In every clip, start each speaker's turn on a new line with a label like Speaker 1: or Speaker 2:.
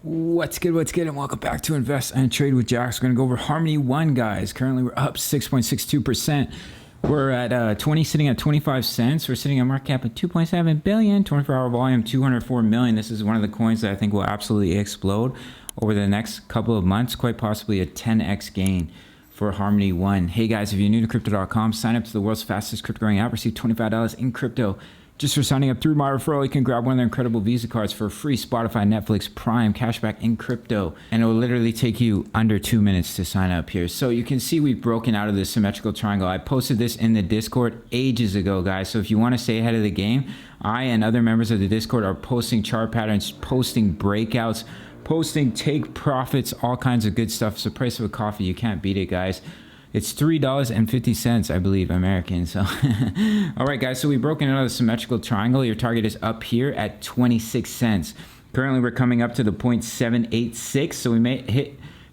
Speaker 1: What's good, and welcome back to Invest and Trade with Jax. We're going to go over Harmony One, guys. Currently, we're up 6.62%. We're at 20, sitting at 25 cents. We're sitting at market cap at 2.7 billion, 24-hour volume, 204 million. This is one of the coins that I think will absolutely explode over the next couple of months, quite possibly a 10x gain for Harmony One. Hey, guys, if you're new to Crypto.com, sign up to the world's fastest crypto growing app. Receive $25 in crypto. Just for signing up through my referral, you can grab one of their incredible Visa cards for free Spotify, Netflix, Prime, cashback in crypto. And it will literally take you under 2 minutes to sign up here. So you can see we've broken out of this symmetrical triangle. I posted this in the Discord ages ago, guys. So if you want to stay ahead of the game, I and other members of the Discord are posting chart patterns, posting breakouts, posting take profits, all kinds of good stuff. It's the price of a coffee. You can't beat it, guys. It's $3.50, I believe, American. So, all right, guys. So we've broken out of the symmetrical triangle. Your target is up here at 26 cents. Currently, we're coming up to the 0.786.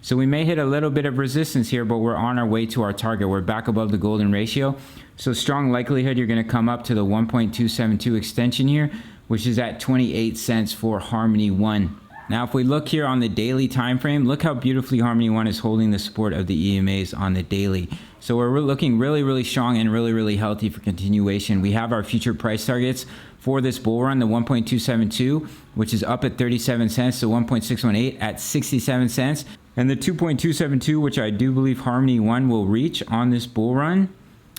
Speaker 1: So we may hit a little bit of resistance here, but we're on our way to our target. We're back above the golden ratio. So strong likelihood you're going to come up to the 1.272 extension here, which is at 28 cents for Harmony One. Now, if we look here on the daily time frame, look how beautifully Harmony One is holding the support of the EMAs on the daily. So we're looking really strong and really healthy for continuation. We have our future price targets for this bull run, the 1.272, which is up at 37 cents, to 1.618 at 67 cents, and the 2.272, which I do believe Harmony One will reach on this bull run.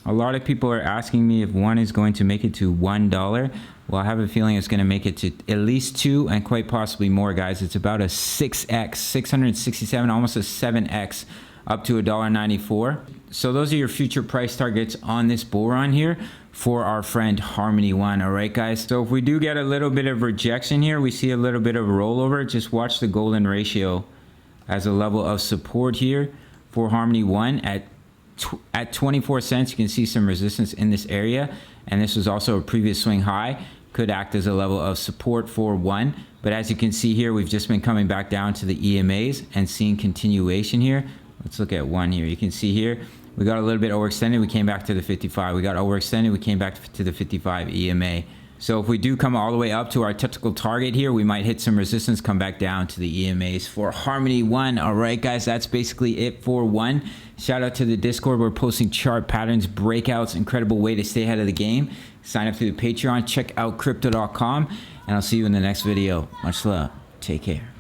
Speaker 1: A lot of people are asking me if one is going to make it to $1. Well, I have a feeling it's going to make it to at least 2 and quite possibly more, guys. It's about a 6x, 667, almost a 7x, up to $1.94. So those are your future price targets on this bull run here for our friend Harmony One. All right, guys. So if we do get a little bit of rejection here, we see a little bit of rollover. Just watch the golden ratio as a level of support here for Harmony One at 24 cents. You can see some resistance in this area, and this was also a previous swing high. Could act as a level of support for one, but as you can see here, we've just been coming back down to the EMAs and seeing continuation here. Let's look at one here. You can see here we got a little bit overextended, we came back to the 55. We got overextended, we came back to the 55 EMA. So if we do come all the way up to our technical target here, we might hit some resistance, come back down to the EMAs for Harmony One. All right, guys, that's basically it for one. Shout out to the Discord. We're posting chart patterns, breakouts, incredible way to stay ahead of the game. Sign up through the Patreon, check out Crypto.com, and I'll see you in the next video. Much love. Take care.